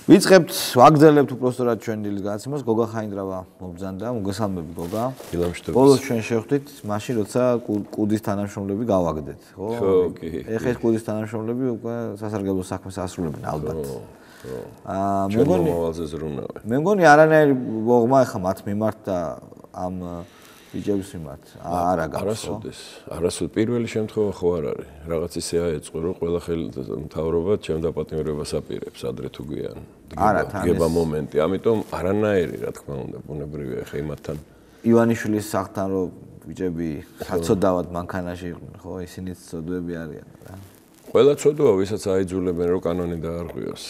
ვიწყებთ, ვაგრძელებთ უпростоრად ჩვენ დილის განაცემას. გოგა ხაინდრავა მობრძანდა, მოგესალმები გოგა. ბოლოს ჩვენ შევხვდით, მაშინ როცა კუდის თანამშრომლები გავაგდეთ, ხო? ეხლა ეს კუდის თანამშრომლები უკვე სასარგებლო საქმეს ასრულებენ ალბათ. მე მგონი არანაირი ვოღმა ეხლა მათ მიმართ და ამ ბიჭების მიმართ არ აგავს. არასოდეს პირველი შემთხვევა ხო არ არის. რაღაც ისე აეწყო, რომ ყველა ხელმძღვანელობა ჩემ დაპატიმრებას აპირებს ადრე თუ გვიან. გება მომენტი, ამიტომ არანაირი რა თქმა უნდა, ბუნებრივია ხე იმათთან. ივანიშვილის სახთან რომ ბიჭები საცოდავად მანქანაში იყვნენ, ხო, ისინიც ცოდვები არიან რა. ყველა ცოდვა, ვისაც აიძულებენ რომ კანონი დაარღვიოს.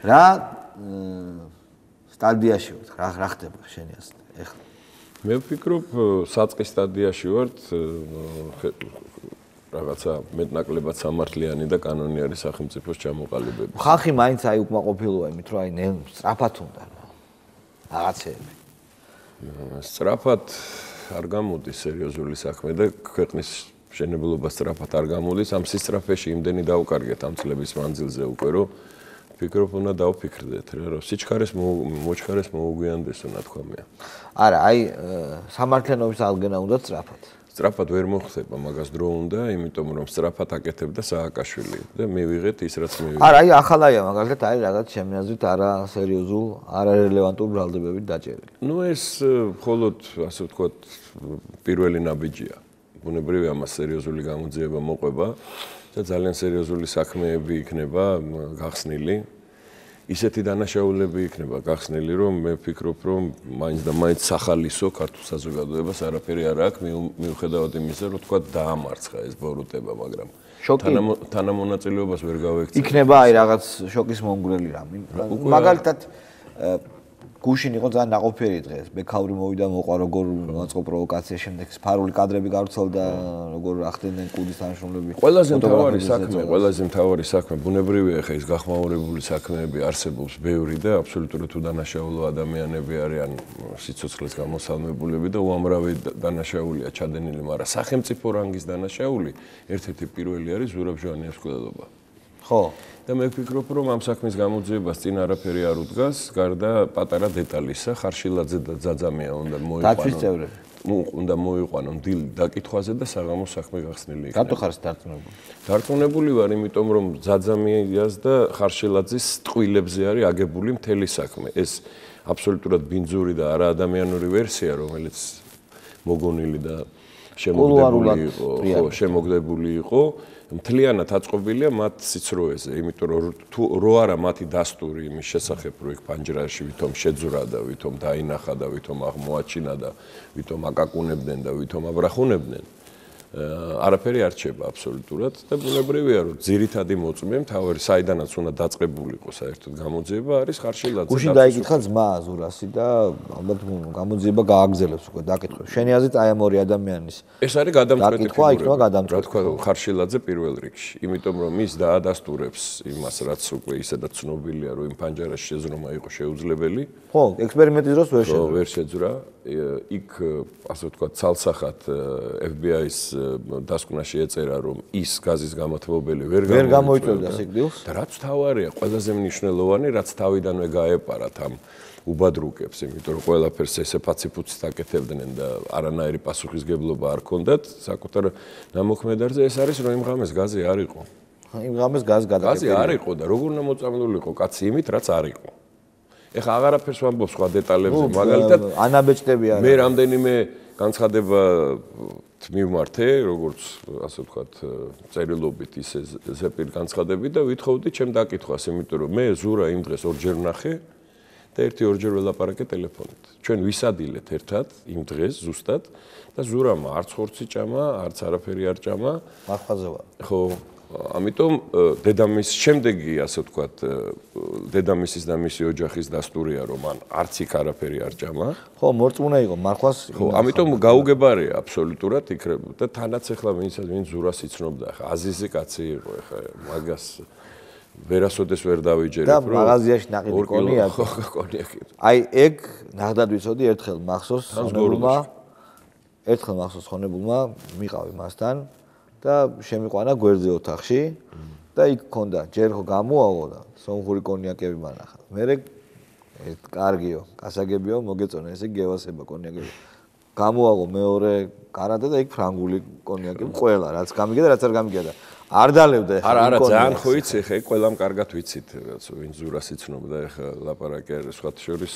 რა სტადიაში ვარ, რა ხდება შენი აზრით ეხლა? მე ვფიქრობ, საწყის სტადიაში ვართ, რაღაცა მეტნაკლებად სამართლიანი და კანონიერი სახელმწიფოს ჩამოყალიბება. ხალხი მაინც აი უკმაყოფილოა იმით, რომ აი სწრაფად უნდა რაღაცეები. სწრაფად არ გამოდის სერიოზული საქმე და ქვეყნის მშენებლობა სწრაფად არ გამოდის. ამ სისწრაფეში იმდენი დავკარგეთ ამ წლების მანძილზე უკვე, რომ ვფიქრობ, უნდა დავფიქრდეთ რა, რომ სიჩქარეს მოჩქარეს მოუგვიანდეს ნათქვამია. არა, აი სამართლიანობის აღდგენა უნდა სწრაფად. სწრაფად ვერ მოხდება, მაგას დრო უნდა, იმიტომ რომ სწრაფად აკეთებდა სააკაშვილი და მივიღეთ ის რაც მივიღეთ. არა, აი ახალია მაგალითად არის რაღაც ჩემი აზრით არა სერიოზულ, არარელევანტურ ბრალდებებით დაჭერილი. ნუ ეს მხოლოდ ასე ვთქვათ პირველი ნაბიჯია. ბუნებრივია ამას სერიოზული გამოძიება მოყვება და ძალიან სერიოზული საქმეები იქნება გახსნილი. ისეთი დანაშაულები იქნება გახსნილი, რომ მე ვფიქრობ, რომ მაინც და მაინც სახალისო ქართულ საზოგადოებას არაფერი არ აქვს, მიუხედავად იმისა, რომ თქვა დაამარცხა ეს ბოროტება, მაგრამ თანამონაწილეობას ვერ გავექცევ. იქნება აი რაღაც შოკის მომგვრელი რამე. მაგალითად გუშინ იყო ძალიან ნაყოფიერი დღე. ბექაური მოვიდა მოყვა როგორ მოაწყო პროვოკაცია, შემდეგ სფარული კადრები გავრცელდა, როგორ ახდენენ კუდის თანამშრომლები. ყველაზე მთავარი საქმე, ბუნებრივია ხა ის გახმაურებული საქმეები არსებობს ბევრი და აბსოლუტურად უდანაშაულო ადამიანები არიან, სიცოცხლეს გამოსალმებულები და უამრავი დანაშაულია ჩადენილი, მაგრამ სახელმწიფო რანგის დანაშაული ერთ-ერთი პირველი არის ზურაბ ჟვანიას მკვლელობა. ხო. და მე ვფიქრობ, რომ ამ საქმის გამოძიებას წინ არაფერი არ უდგას, გარდა პატარა დეტალისა, ხარშილაძე და ძაძამია უნდა მოიყვანონ. დაცვის წევრები. უნდა მოიყვანონ დილ დაკითხვაზე და საღამოს საქმე გახსნილი იქნება. რატო ხარ დარწმუნებული? დარწმუნებული ვარ, იმიტომ რომ ძაძამიას და ხარშილაძის ტყუილებზე არის აგებული მთელი საქმე. ეს აბსოლუტურად ბინძური და არაადამიანური ვერსია, რომელიც მოგონილი და შემოგდებული იყო. მთლიანად აწყობილია მათ სიცრუეზე, იმიტომ რომ რო არა მათი დასტური იმის შესახებ, რომ იქ პანჯრაში ვითომ შეძვრა და ვითომ დაინახა და ვითომ აღმოაჩინა და ვითომ აკაკუნებდნენ და ვითომ აბრახუნებდნენ, არაფერი არ რჩება აბსოლუტურად და ბუნებრივია, რომ ძირითადი მოწმე მთავარი საიდანაც უნდა დაწყებულიყო საერთოდ გამოძიება არის ხარშილაძე. გუშინ დაიკითხა ძმა ზურასი და ალბათ გამოძიება გააგრძელებს უკვე დაკითხვა. შენი აზრით აი ამ ორი ადამიანის ეს არის გადამწყვეტი ფიგურა. რა თქვა ხარშილაძე პირველ რიგში, იმიტომ რომ ის დაადასტურებს იმას, რაც უკვე ისედაც ცნობილია, რომ იმ პანჯარაში შეზრომა იყო შეუძლებელი. ხო, ექსპერიმენტის დროს ვერ შეძვრა. იქ ასე ვთქვათ, ცალსახად FBI-ის დასკვნაში ეწერა, რომ ის გაზის გამოთმობელი ვერ გამოიწვევდა სიკვდილს. და რაც თავარია, ყველაზე მნიშვნელოვანი, რაც თავიდანვე გაეპარათ ამ უბადრუკებს, იმიტომ რომ ყველაფერს ესე ფაციფუცით აკეთებდნენ და არანაირი პასუხისგებლობა არ ჰქონდათ საკუთარ ნამოქმედარზე, ეს არის, რომ იმ ღამეს გაზი არ იყო. იმ ღამეს გაზი გადაკეთდა. გაზი არ იყო და როგორ უნდა მოწამლულიყო კაცი იმით, რაც არ იყო. ეხლა აღარაფერს ვამბობ სხვა დეტალებზე, მაგალითად ანაბეჭდები არა. მე რამდენიმე განცხადება მივმართე, როგორც ასე ვთქვათ, წერილობით ისე ზეპირ განცხადები და ვითხოვდი ჩემ დაკითხვას, იმიტომ რომ მე ზურა იმ დღეს ორჯერ ვნახე და ერთი-ორჯერ ველაპარაკე ტელეფონით. ჩვენ ვისადილეთ ერთად იმ დღეს ზუსტად და ზურამ არც ხორცი ჭამა, არც არაფერი არ ჭამა. მარხვაზე ვარ. ხო. ამიტომ დედამის შემდეგი ასე ვთქვათ დედამისის და მისი ოჯახის დასტურია რომ ან არც იქ არაფერი არ ჭამა. ხო, მორწმუნე იყო მარხვას. ხო, ამიტომ გაუგებარია აბსოლუტურად იქრება და თანაც ახლა ვინც ზურას იცნობდა, ახლა აზიზი კაცი იყო, ახლა მაგას ვერასოდეს ვერ დავიჯერებ, რომ და მაღაზიაში ნაყიდი კონია. ხო, კონიაკი. აი ეგ ნახდად ვიცოდი ერთხელ მახსოვს ხონებულმა მიყავი მასთან და შემიყვანა გვერდზე ოთახში და და იქ ქონდა ჯერ ხო გამოაღვო და სომხური კონიაკები მანახა. მერე კარგიო, კასაგებიო, მოგეწონა ესე გევასება კონიაკები. გამოაღვო მეორე კარადა და იქ ფრანგული კონიაკები ყველა რაც გამიგია და რაც არ გამიგია და არ დალებდა ეხლა. არა, ძალიან ხო იცი, ეხლა იქ ყველამ კარგად ვიცით, რაც ვინ ზურას იცნობდა, ეხლა ლაპარაკი არის სხვათა შორის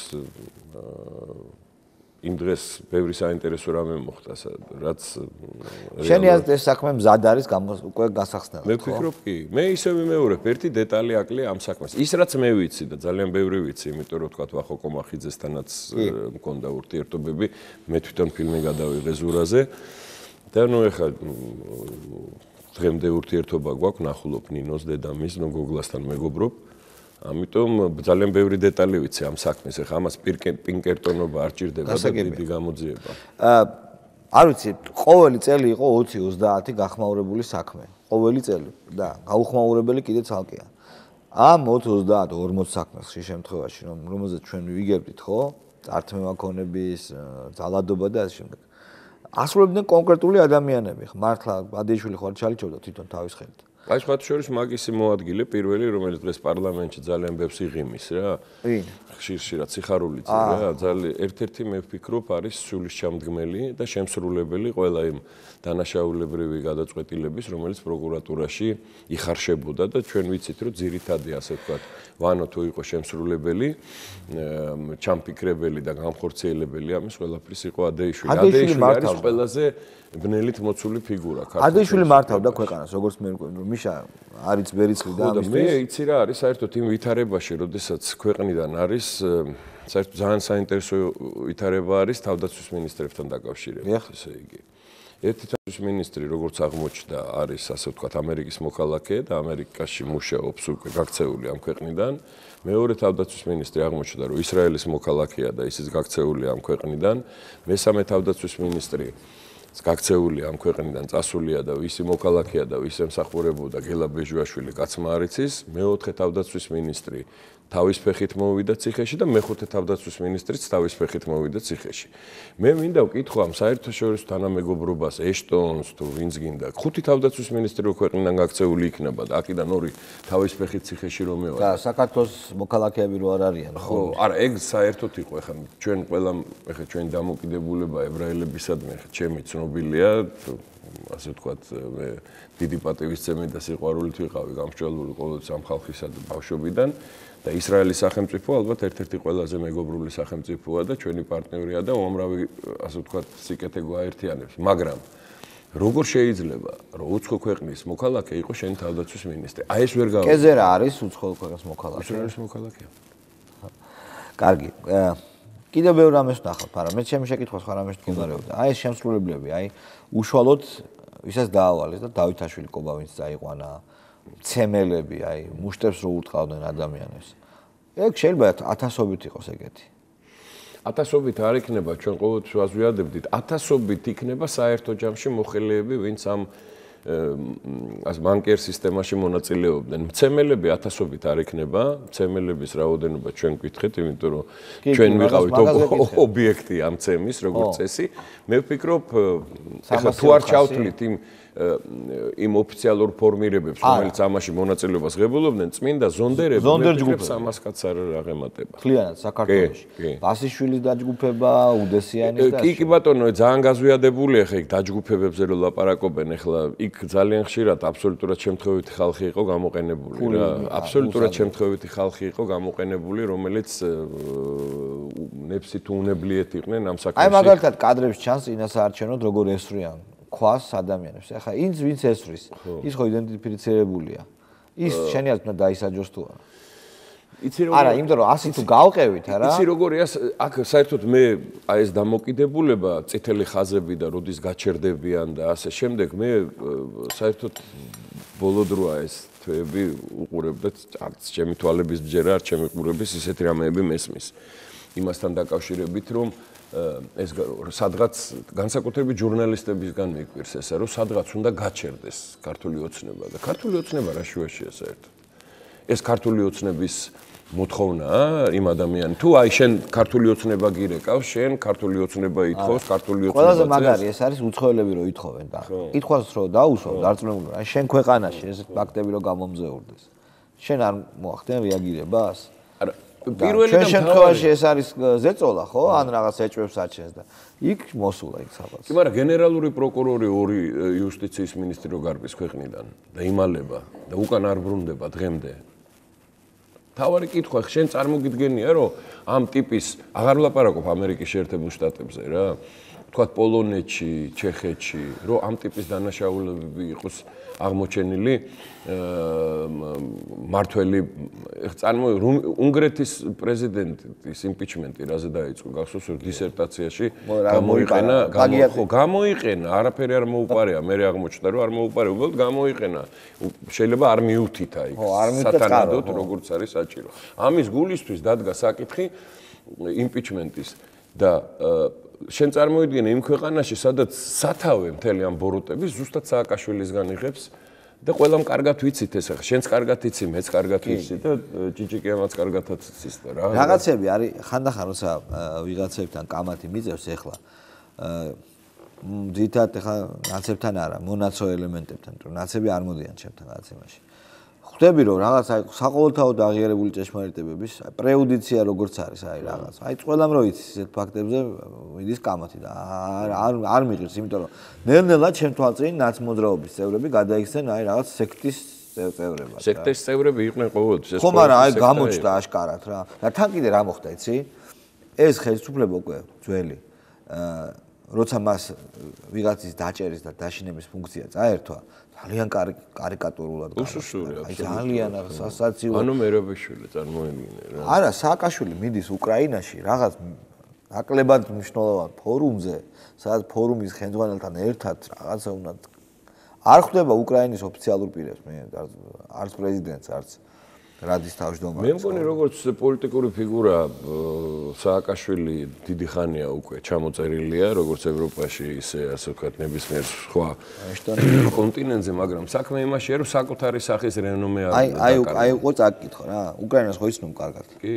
იმ დღეს ბევრი საინტერესო რამე მოხდა, რაც შენი აზრით ეს საქმე მზად არის უკვე გასახსნელად, ხო? მე ვფიქრობ კი. მე ისე ვიმეორებ, ერთი დეტალი აკლია ამ საქმეს. ის რაც მე ვიცი და ძალიან ბევრი ვიცი, იმიტომ რომ თქვა ვახო კომახიძესთანაც მქონდა ურთიერთობები, მე თვითონ ფილმი გადავიღე ზურაზე და ნუ ეხლა დღემდე ურთიერთობა გვაქვს, ნახულობ ნინოს დედამისს, ნუ გოგლასთან მეგობრობ. ამიტომ ძალიან ბევრი დეტალი ვიცი ამ საქმეს. ეხლა ამას პინკერტონობა არ ჭირდება და დიდი გამოძიება. არ ვიცი, ყოველი წელი იყო 20-30 გახმაურებული საქმე. ყოველი წელი და გაუხმაურებელი კიდე ცალკეა. ამ 20-30-40 საქმეს ხშირ შემთხვევაში, რომელზეც ჩვენ ვიგებდით, ხო? წართმევაქონების, ძალადობა და ასე შემდეგ. ასრულებდნენ კონკრეტული ადამიანები. მართლა ბადეიშვილი ხო არ ჩალიჩობდა თვითონ თავის ხელით. აი სხვა შორის მაგისი მოადგილე პირველი რომელიც დღეს პარლამენტში ძალიან ბევრს იღიმის რა. ხშირად სიხარულიძე რა. ძალიან ერთ-ერთი მე ვფიქრობ არის სულისჩამდგმელი და შემსრულებელი ყველა იმ დანაშაულებრივი გადაწყვეტილების რომელიც პროკურატურაში იხარშებოდა და ჩვენ ვიცით რომ ძირითადი ასე ვთქვათ ვანო თუ იყო შემსრულებელი ჩამფიქრებელი და გამხორციელებელი ამის ყველაფრის იყო ადეიშვილი. ადეიშვილი არის ყველაზე ბნელით მოცული ფიგურა ქართულ. ადეიშვილი მართავდა ქვეყანას, როგორც მე მგონი, რომ მიშა არის ბერიცხლი და ამის მე იცი რა არის საერთოდ იმ ვითარებაში, როდესაც ქვეყნიდან არის საერთოდ ძალიან საინტერესო ვითარება არის თავდაცვის მინისტრებთან დაკავშირებით, ესე იგი. ერთი თავდაცვის მინისტრი, როგორც აღმოჩნდა, არის ასე ვთქვათ ამერიკის მოქალაქე და ამერიკაში მუშაობს უკვე გაქცეული ამ ქვეყნიდან. მეორე თავდაცვის მინისტრი აღმოჩნდა, რომ ისრაელის მოქალაქეა და ისიც გაქცეული ამ ქვეყნიდან. მესამე თავდაცვის მინისტრი გაქცეულია ამ ქვეყნიდან, წასულია და ვისი მოქალაქეა და ვის ემსახურებოდა გელა ბეჟუაშვილი კაცმა არ იცის. მეოთხე თავდაცვის მინისტრი თავის ფეხით მოვიდა ციხეში და მეხუთე თავდაცვის მინისტრიც თავის ფეხით მოვიდა ციხეში. მე მინდა ვკითხო ამ საერთაშორისო თანამეგობრობას, ეშტონს თუ ვინც გინდა. ხუთი თავდაცვის მინისტრი რო ქვეყნიდან გაქცეული იქნება და აქედან ორი თავის ფეხით ციხეში რომ მევარ. და საქართველოს მოქალაქეები რო არ არიან, ხო, არა, ეგ საერთოდ იყო ეხლა ჩვენ ყველამ ეხლა ჩვენ დამოკიდებულება ებრაელებისადმი ეხლა ჩემი ცნობილია, ასე ვთქვათ, მე დიდი პატივისცემი და სიყვარულით ვიყავი გამსჭვალული ყოველთვის ამ ხალხისა და ბავშვობიდან. და ისრაელის სახელმწიფო ალბათ ერთ-ერთი ყველაზე მეგობრული სახელმწიფოა და ჩვენი პარტნიორია და უამრავი ასე ვთქვათ სიკეთე გვაერთიანებს, მაგრამ როგორ შეიძლება რომ უცხო ქვეყნის მოქალაქე იყოს შენი თავდაცვის მინისტრი? აი ეს ვერ გავიგე. კეზე რა არის უცხო ქვეყნის მოქალაქე? ისრაელის მოქალაქეა. კარგი. კიდევ ბევრ რამეს ვნახავთ, მაგრამ მე ჩემი შეკითხვა სხვა რამეს მდგომარეობდა. აი ეს შემსრულებლები, აი უშუალოდ ვისაც დაავალეს და დავითაშვილი ყობა ვინც წაიყვანა ცემელები, აი მუშტებს რო ურტყავდნენ ადამიანებს. ეგ შეიძლება ათასობით იყოს ეგეთი. ათასობით არ იქნება, ჩვენ ყოველთვის ვაზვიადებდით, ათასობით იქნება საერთო ჯამში მოხელეები, ვინც ამ ბანკერ სისტემაში მონაწილეობდნენ. მცემელები ათასობით არ იქნება, მცემელების რაოდენობა ჩვენ გკითხეთ, იმიტომ რომ ჩვენ ვიყავით ობიექტი ამ ცემის, როგორც წესი. მე ვფიქრობ, ეხლა თუ არ ჩავთვლით იმ ოფიციალურ ფორმირებებს, რომელიც ამაში მონაწილეობას ღებულობდნენ, წმინდა ზონდერები 300 კაცს არ აღემატება. მთლიანად საქართველოში. ბასიშვილის დაჯგუფება, უდესიანის და კი ბატონო, ძალიან გაზვიადებული ახლა იქ დაჯგუფებებზე რო ლაპარაკობენ, ახლა იქ ძალიან ხშირად აბსოლუტურად შემთხვევითი ხალხი იყო გამოყენებული რა. აბსოლუტურად შემთხვევითი ხალხი იყო გამოყენებული, რომელიც ნებსით უნებლიეთ იყვნენ ამ საქმეში. აი მაგალითად კადრებში ჩანს წინასაარჩევნოდ როგორ ესვრიან ქვას ადამიანებს. ახლა ინც ვინც ესვრის, ის ხო იდენტიფიცირებულია. ის შენი აზრით უნდა დაისაჯოს თუ არა? იცი როგორ არა, იმიტომ რომ ასი თუ გავყევით, არა? იცი როგორია, აქ საერთოდ მე აი ეს დამოკიდებულება, წითელი ხაზები და როდის გაჩერდებიან და ასე შემდეგ, მე საერთოდ ბოლო დროა ეს თვეები უყურებდა, ჩემი თვალების ბჯერა არ ჩემი ყურების ისეთი რამეები მესმის. იმასთან დაკავშირებით, რომ ეს სადღაც განსაკუთრებით ჟურნალისტებისგან მიგვირს ესა, რომ სადღაც უნდა გაჩერდეს ქართული ოცნება და ქართული ოცნება რა შუაშია საერთოდ. ეს ქართული ოცნების მოთხოვნაა იმ ადამიანს თუ აი შენ ქართული ოცნება გირეკავს შენ ქართული ოცნება ითხოვს ქართული ოცნება ყველაზე მაგარი ეს არის უცხოელები რო ითხოვენ და კითხვას რო დაუსვავ დარწმუნებული აი შენ ქვეყანაში ეს ფაქტები რო გამომზეურდეს შენ არ მოახდენ რეაგირებას არა პირველი და შემთხვევაში ეს არის ზეწოლა ხო ან რაღაც ეჭვებს აჩენს და იქ მოსულა იქ საბაც კი მაგრამ გენერალური პროკურორი ორი იუსტიციის მინისტრი რო გარბის ქვეყნიდან და იმალება და უკან არ ბრუნდება დღემდე თავარი კითხვა შენ წარმოგიდგენია რომ ამ ტიპის აღარ ვლაპარაკობ ამერიკის შეერთებულ შტატებზე რა თქვა პოლონეთში ჩეხეთში რომ ამ ტიპის დანაშაულებები იყოს აღმოჩენილი მართველი უნგრეთის პრეზიდენტის იმპიჩმენტი რაზე დაიწყო გახსოვს რომ დისერტაციაში გამოიყენა არაფერი არ მოუპარეა მე აღმოჩნდა რომ არ მოუპარე უბრალოდ გამოიყენა შეიძლება არ მიუთითა იქ სათანადოდ როგორც არის საჭირო ამის გულისთვის დადგა საკითხი იმპიჩმენტის და შენ წარმოიდგინე იმ ქვეყანაში სადაც სათავე მთელი ამ ბოროტების ზუსტად სააკაშვილისგან იღებს და ყველამ კარგად ვიცით ეს ახლა შენც კარგად იცი მეც კარგად ვიცი და ჭიჭიკიანაც კარგადაც იცის და რა რაღაცები არის ხანდახან როცა ვიღაცებთან კამათი მიწევს ახლა ძირითადად ახლა ნაცებთან არა მონაცო ელემენტებთან რომ ნაცები არ მოდიან ჩემთან გაცემაში ხვდები რომ რაღაც აი საყოველთაოდ აღიარებული ჭეშმარიტებების პრეუდიცია როგორც არის აი რაღაც აი ყველამ რო იცის ეს ფაქტებზე მიდის კამათი და არ მიღირს იმიტომ რომ ნელ-ნელა ჩემ თვალწინ ნაცმოძრაობის წევრები გადაიქცნენ აი რაღაც სექტის წევრებად სექტის წევრები იყვნენ ყოველთვის ხო მაგრამ აი გამოჩნდა აშკარად რა და თან კიდე რა მოხდა იცი ეს ხელისუფლება უკვე ძველი როცა მას ვიღაცის დაჭერის და დაშინების ფუნქცია წაერთვა ძალიან კარიკატურულად უსუსურია ძალიან სასაცილო ანუ მერაბიშვილი წარმოიდგინე რა არა სააკაშვილი მიდის უკრაინაში რაღაც ნაკლებად მნიშვნელოვან ფორუმზე სადაც ფორუმის ხელმძღვანელთან ერთად რაღაცა უნდა არ ხვდება უკრაინის ოფიციალურ პირებს მე არც პრეზიდენტს არც რადის თავმჯდომარე მე მგონი როგორც პოლიტიკური ფიგურა სააკაშვილი დიდი ხანია უკვე ჩამოწერილია როგორც ევროპაში ისე ასე ვთქვათ ნებისმიერ სხვა კონტინენტზე მაგრამ საქმე იმაშია რომ საკუთარი სახის რენომე აი უკვე წაკითხო რა უკრაინას ხო იცნობ კარგად კი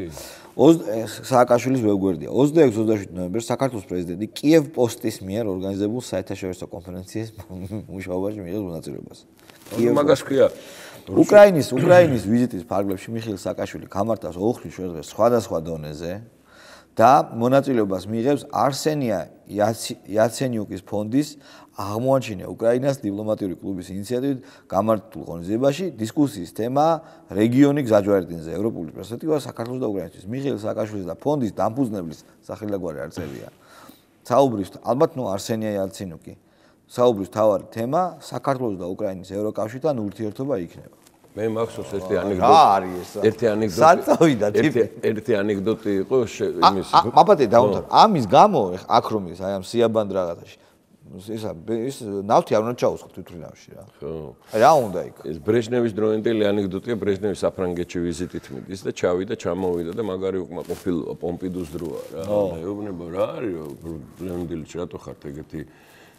სააკაშვილის ვებგვერდია 26-27 ნოემბერს საქართველოს პრეზიდენტი კიევ პოსტის მიერ ორგანიზებულ საერთაშორისო კონფერენციის მუშაობაში მიიღებს მონაწილეობას მაგას ქვია უკრაინის ვიზიტის ფარგლებში მიხეილ სააკაშვილი გამართავს ოხრის შეხვედრას სხვადასხვა დონეზე და მონაწილეობას მიიღებს არსენია იაცენიუკის ფონდის აღმოაჩინა უკრაინას დიპლომატიური კლუბის ინიციატივით გამართულ ღონისძიებაში დისკუსიის თემა რეგიონი გზაჯვარედინზე ევროპული პერსპექტივა საქართველოს და უკრაინისთვის მიხეილ სააკაშვილის და ფონდის დამფუძნებლის სახელგვარი არწევია საუბრის ალბათ არსენია იაცენიუკი საუბრის თავარი თემა საქართველოს და უკრაინის ევროკავშირთან ურთიერთობა იქნება მე მახსოვს ერთი ანეკდოტი იყო იმის მაპატე დაუნთარ ამის გამო აქ რომ ის აი ამ სიაბანდ რაღაცაში ის ნავთი არ უნდა ჩაუსხო თვითმფრინავში რა ხო რა უნდა იქ ეს ბრეჟნევის დროინდელი ანეკდოტია ბრეჟნევი საფრანგეთში ვიზიტით მიდის და ჩავიდა ჩამოვიდა და მაგარი უკმაყოფილ პომპიდუს დროა რა მეუბნება რა არის ბრენდილჩი რატო ხართ ეგეთი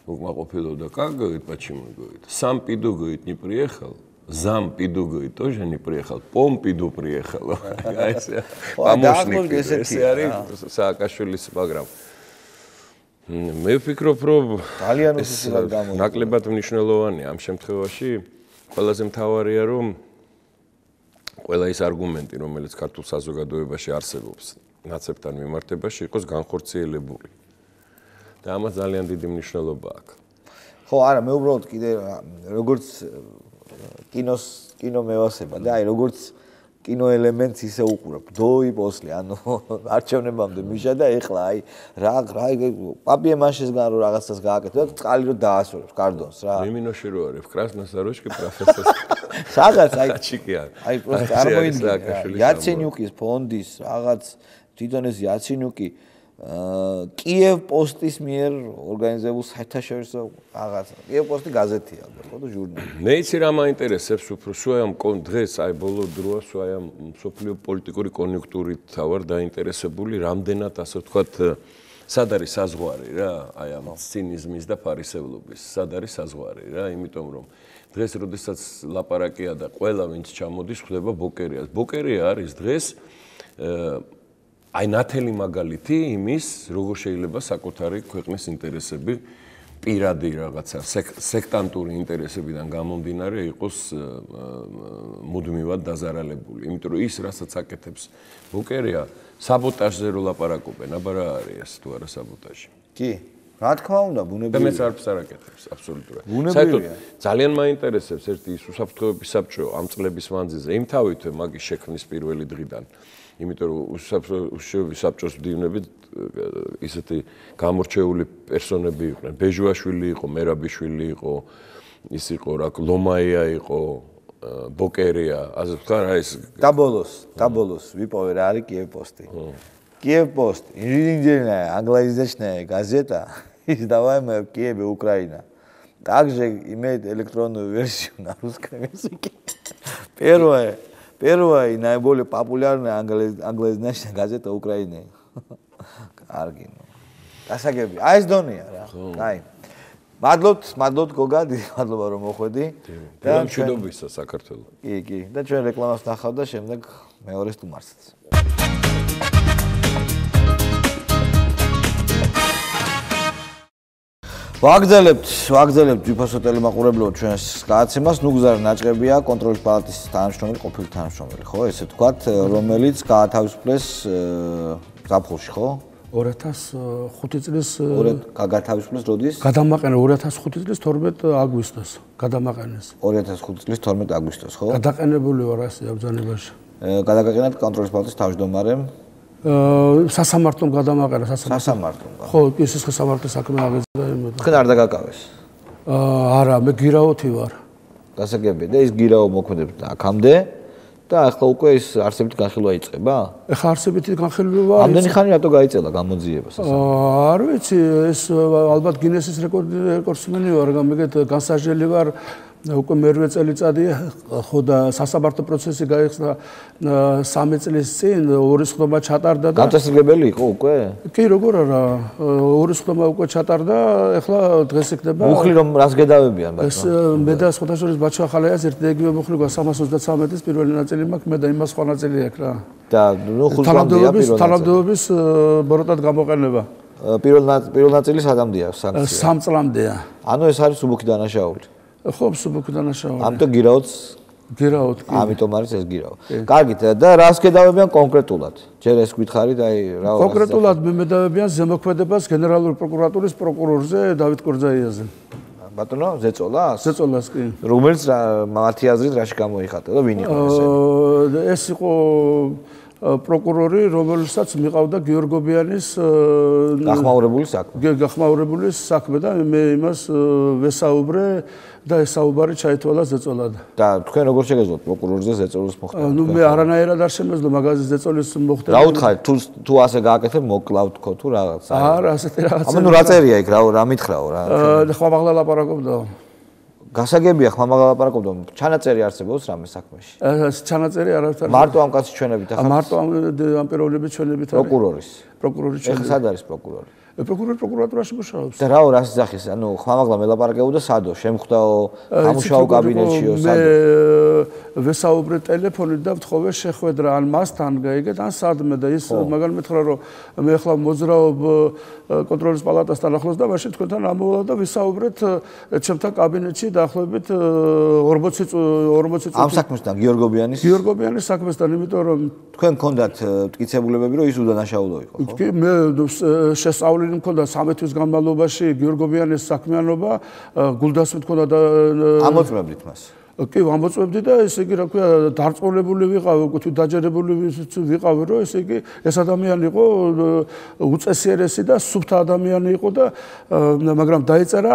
უკმაყოფილო да как говорит почему говорит сам пиду говорит не приехал зам пиду говорит тоже не приехал помпиду приехал это помощник ესე არის სააკაშვილის მაგრამ მე ვფიქრობ რომ ძალიან უსუსად გამოიცა ნაკლებად მნიშვნელოვანია ამ შემთხვევაში ყველაზე მთავარია რომ ყველა ის არგუმენტი რომელიც ქართულ საზოგადოებაში არსებობს ნაცებთან მიმართებაში იყოს განხორციელებული და ამას ძალიან დიდი მნიშვნელობა აქვს. ხო, არა, მე უბრალოდ კიდე როგორც კინო მევასება და აი როგორც კინო ელემენტს ისე უყურებ. დოი პოსლი, ანუ არჩევნებამდე მიშა და ეხლა აი რა პაპიე მაშესგან რომ რაღაცას გააკეთო და წყალი რომ დაასვენებს კარდონს რა. მიმინოში რო არის, კრასნოსაროშკი პროფესორ. საღაც აი ჩიკია. აი პროს წარმოიდგინე. იაცენიუკის ფონდის რაღაც თვითონ ეს იაცენიუკი კიევ პოსტის მიერ ორგანიზებულ საერთაშორისო რაღაცა. კიევ პოსტი გაზეთია, ხო და ჟურნალი. მე იცი რა მაინტერესებს უფრო სვაიამ დღეს აი ბოლო დროა სვაიამ სოფლიო პოლიტიკური კონიუნქტურით თავარ დაინტერესებული, რამდენად ასე ვთქვათ სად არის საზღვარი რა, აი ამ ცინიზმის და ფარისევლობის, სად არის საზღვარი რა, იმიტომ რომ დღეს როდესაც ლაპარაკია და ყველა ვინც ჩამოდის ხვდება ბოკერიას. ბოკერია არის დღეს აი ნათელი მაგალითი იმის, როგორ შეიძლება საკუთარი ქვეყნის ინტერესები პირადი რაღაცა სექტანტური ინტერესებიდან გამომდინარე იყოს მუდმივად დაზარალებული. იმიტომ რომ ის რასაც აკეთებს ბოკერია საბოტაჟზე რო ლაპარაკობენ, აბა რა არის ეს თუ არა საბოტაჟი? კი, რა თქმა უნდა, ბუნებრივია. და მეც არც არ აკეთებს, აბსოლუტურად. საერთოდ ძალიან მაინტერესებს ერთი ის უსაფრთხოების საბჭო ამ წლების მანძილზე იმთავითვე მაგის შექმნის პირველი დღიდან. იმიტომ რომ უსაფრთხოების საბჭოს მდივნები ისეთი გამორჩეული პერსონები იყვნენ. ბეჟუაშვილი იყო, მერაბიშვილი იყო, ის იყო რა, ლომაია იყო, ბოკერია, ასე ვთქვა რა ის. და ბოლოს ვიპოვე რა არის კიევ-პოსტი. Киев-Пост, еженедельная англоязычная газета, издаваемая в Киеве, Украина. Также имеет электронную версию на русском языке. Первая и наиболее популярная англоязычная газета Украины. Аргину. Асагеби. Айс донია რა. Აი. მადლობთ გოგა, დიდი მადლობა რომ მოხვედი. და მშვიდობისა საქართველოს. კი. და ჩვენ რეკლამას ნახავ და შემდეგ მეორე სტუმარსაც. ვაგრძელებთ ვიფოსო ტელემაყურებლო ჩვენს გადაცემას. ნუგზარი ნაჭყებია კონტროლის პალატის თანამშრომელი, ყოფილი თანამშრომელი, ხო, ესე ვთქვათ, რომელიც გაათავისუფლეს ზაფხულში, ხო? 2005 წლის გაათავისუფლეს როდის? გადამაყენა 2005 წლის 12 აგვისტოს გადამაყენეს. 2005 წლის 12 აგვისტოს, ხო? გადაყენებული ვარ ასე აბრძანებაში. გადაგაყენათ კონტროლის პალატის თავმჯდომარემ. სასამართლომ გადამაყენა სასამართლომ. ხო, ის სასამართლოს საქმე აღეძრა იმედა. თქვენ არ დაგაკავეს? არა, მე გირაოთი ვარ. გასაგებია და ის გირაო მოქმედებს აქამდე და ახლა უკვე ის არსებითი განხილვა იწყება? ეხლა არსებითი განხილვა ამდენი ხანი რატო გაიწელა გამოძიება სასამართლოში? არ ვიცი, ეს ალბათ გინესის რეკორდსმენი ვარ, მეგეთ განსაჟელი ვარ. უკვე მერვე წელიწადია ხო და სასამართლო პროცესი გაიხსნა 3 წლის წინ, ორი სხდომა ჩატარდა და გაწესრიგებელი იყო უკვე? კი, როგორ არა, ორი სხდომა უკვე ჩატარდა, ეხლა დღეს იქნება. მუხლი რომ რას გედავებიან ბატონო? ეს მე და სხვათა შორის ბაჩო ახალაიას ერთი და იგივე მუხლი გვაქვს 333-ის პირველი ნაწილი მაქვს, მე და იმას სხვა ნაწილი აქვს რა. და ნუ ხუთამდეა პირველი. თანამდებობის ბოროტად გამოყენება. პირველ ნაწილი სადამდეა სანქცია? 3 წლამდეა. ანუ ეს არის უბუქი დანაშაული. ხო, სუბუქი დანაშაული. ამიტომ გირაოთს გირაოთი. ამიტომ არის ეს გირაო. კარგით, და რას გედავებიან კონკრეტულად? ჯერ ეს გითხარით, აი რა. კონკრეტულად მემედავებიან ზემოქმედებას გენერალური პროკურატურის პროკურორზე დავით კორძაიაზე. ბატონო, ზეწოლას? ზეწოლას კი. რომელიც მათი აზრით რაში გამოიხატა და ვინ იყო ესე? ეს იყო პროკურორი, რომელსაც მიყავდა გიორგობიანის გახმაურებული საქმე და მე იმას ვესაუბრე და ეს საუბარი ჩაითვალა ზეწოლად. და თქვენ როგორ შეგეძლოთ პროკურორზე ზეწოლის მოხდა? ნუ მე არანაირად არ შემეძლო მაგაზე ზეწოლის მოხდა. რა უთხარით, თუ ასე გააკეთებ, მოკლავ თქო თუ რაღაც. არა, ასეთი რაღაცა. აბა ნუ რა წერია იქ, რა მითხრაო რა. ხმამაღლა ლაპარაკობდა. გასაგებია ხმამაღლა ლაპარაკობდა, ჩანაწერი არსებობს რამე საქმეში? ჩანაწერი არავითარ. მარტო ამ კაცის ჩვენებით ახლა? მარტო ამ პიროვნების ჩვენებით არის. პროკურორი ჩვენებით. ეხლა სად არის პროკურორი? პროკურორი პროკურატურაში მუშაობს. და რაო რას ძახის? ანუ ხმამაღლა მელაპარაკებოდა სადო? შემხვდაო, ამუშაო კაბინეტშიო სადო? მე ვესაუბრე ტელეფონით და ვთხოვე შეხვედრა ან მასთან გაიგეთ ან სადმე და ის მაგალ მითხრა რომ მე ახლა მოძრაობ კონტროლის პალატასთან ახლოს და მაშინ თქვენთან ამოვალ და ვისაუბრეთ ჩემთან კაბინეტში დაახლოებით 40 წუთი. ამ საქმესთან გიორგობიანის საქმესთან, იმიტომ რომ თქვენ გქონდათ მტკიცებულებები რომ ის უდანაშაულო იყო, ხო? კი, მე შესწავლილი მქონდა 3 თვის განმავლობაში გიორგობიანის საქმიანობა, გულდასმით მქონდა და ამოწმებდით მას. კი, ამოწმებდი და ესე იგი, რა ქვია, დარწმუნებული ვიყავი, უკვე თუ დაჯერებული ვიყავი, რომ ესე იგი, ეს ადამიანი იყო უწესიერესი და სუფთა ადამიანი იყო და მაგრამ დაიწერა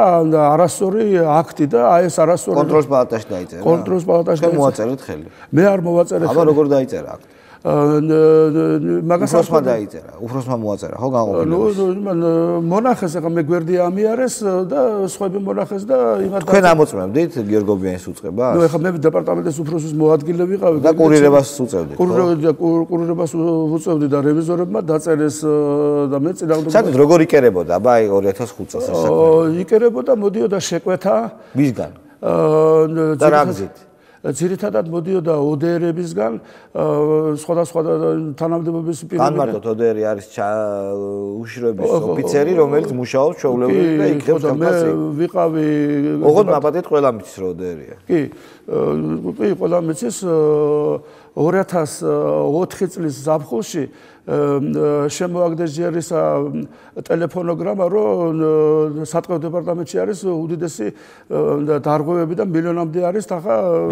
არასწორი აქტი და აი ეს არასწორი კონტროლის პალატაში დაიწერა. კონტროლის პალატაში დაიწერა. მოაწერეთ ხელი. მე არ მოვაწერე ხელი. აბა როგორ დაიწერა აქტი? მაგას უფროსმა დაიწერა, უფროსმა მოაწერა, ხო განყოფილებას. მონახეს ახლა მე გვერდი ამიარეს და სხვები მონახეს და იმათ თქვენ ამოწმებდით გიორგობიანის უწყებას? ნუ ახლა მე დეპარტამენტის უფროსის მოადგილე ვიყავი და კურირებას უწევდით, ხო? კურირებას უწევდი და რევიზორებმა დაწერეს და მე წინააღმდეგ საერთოდ როგორ იკერებოდა აბა 2005 წელს ეს საქმე? იკერებოდა, მოდიოდა შეკვეთა. ვისგან? და რა გზით? ძირითადად მოდიოდა ODR-ებისგან, სხვადასხვა თანამდებობის პირები. ან მარტო ODR არის უშიშროების ოფიცერი, რომელიც მუშაობს ჩვეულებრივ და იქნებ ხელფასს. მე ვიყავი ოღონდ მაპატეთ ყველა მიცის რომ ODR-ია. კი, ყველა მიცის 2004 წლის ზაფხულში შემოაგდეს ჯერის ტელეფონოგრამა, რომ სატყეო დეპარტამენტში არის უდიდესი დარღვევები და მილიონამდე არის ახლა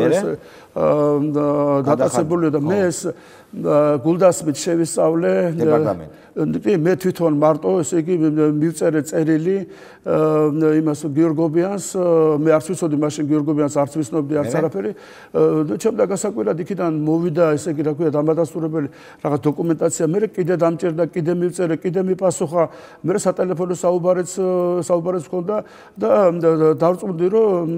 გადაწებული და მე ეს გულდასმით შევისწავლე დეპარტამენტი. კი, მე თვითონ მარტო, ესე იგი მივწერე წერილი იმას გიორგობიანს, მე არც ვიცოდი მაშინ გიორგობიანს არც ვიცნობდი არც არაფერი. ჩემდა გასაკვირად იქიდან მოვიდა, ესე იგი რა ქვია, დამადასტურებელი რაღაც დოკუმენტაცია, მე კიდე დამჭერდა, კიდე მივწერე, კიდე მიპასუხა, მე სატელეფონო საუბარიც მქონდა და დავწუნდი, რომ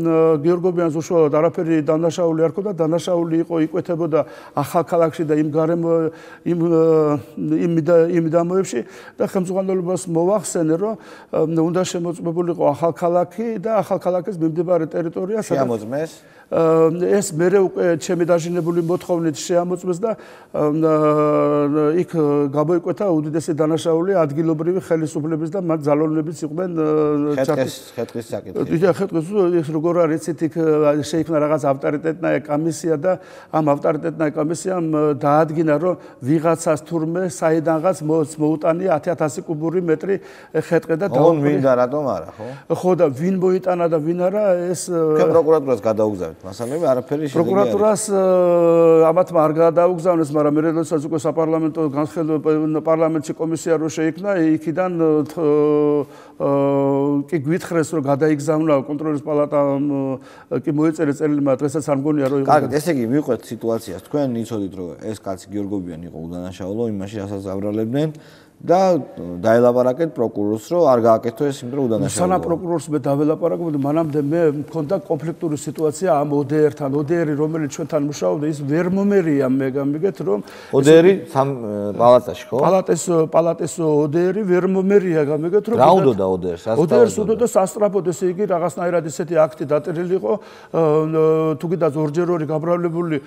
გიორგობიანს უშუალოდ არაფერი დანაშაული არ ქონდა, დანაშაული იყო, იკვეთებოდა ახალქალაქში და იმ დამოებში და ხელმძღვანელობას მოვახსენე, რომ უნდა შემოწმებულიყო ახალქალაქი და ახალქალაქის მიმდებარე ტერიტორია. შეამოწმეს? ეს მერე უკვე ჩემი დაჟინებული მოთხოვნით შეამოწმეს და იქ გამოიკვეთა უდიდესი დანაშაული ადგილობრივი ხელისუფლების და მათ ძალოვნებიც იყვნენ ხეთქის საკითხი. ხეთქის როგორ არის იცით, იქ შეიქმნა რაღაც ავტორიტეტნაირ კომისია და ამ ავტორიტეტნაირ კომისიამ დაადგინა, რომ ვიღაცას თურმე საიდანღაც მოუტანია 10000 კუბური მეტრი ხეთყე და ოღონდ მინდა რატომ არა, ხო? ხო და ვინ მოიტანა და ვინ არა ეს პროკურატურას გადაუგზავნით მასალები, არაფერი შედეგი არ. პროკურატურას ამათმა არ გადაუგზავნეს, მაგრამ მე როდესაც უკვე საპარლამენტო განხილვა პარლამენტში კომისია რო შეიქმნა, იქიდან კი გვითხრეს, რომ გადაიგზავნა კონტროლის პალატამ, კი მოეწერე წერილი, მაგრამ დღესაც არ მგონია რომ კარგად, ესე იგი მივყვეთ სიტუაციას. თქვენ იცოდით, რომ ეს კაცი გიორგობიანი იყო უდანაშაულო, იმაში რასაც აბრალებდნენ და დაელაპარაკეთ პროკურორს, რომ არ გააკეთო ეს იმ დრო უდანაშაულო. სანამ პროკურორს მე დაველაპარაკობდი, მანამდე მე მქონდა კონფლიქტური სიტუაცია ამ ODR-თან. ODR-ი, რომელიც ჩვენთან მუშაობდა, ის ვერ მომერია მე გამიგეთ, რომ ODR-ი პალატაში, ხო? პალატის ODR-ი ვერ მომერია გამიგეთ, რომ რა უნდოდა ODR-ს? ODR-ს უნდა სასტრაფოდ, ესე იგი რაღაცნაირად ისეთი აქტი დაწერილი იყო, თუ კიდაც ორჯერ გაბრავლებული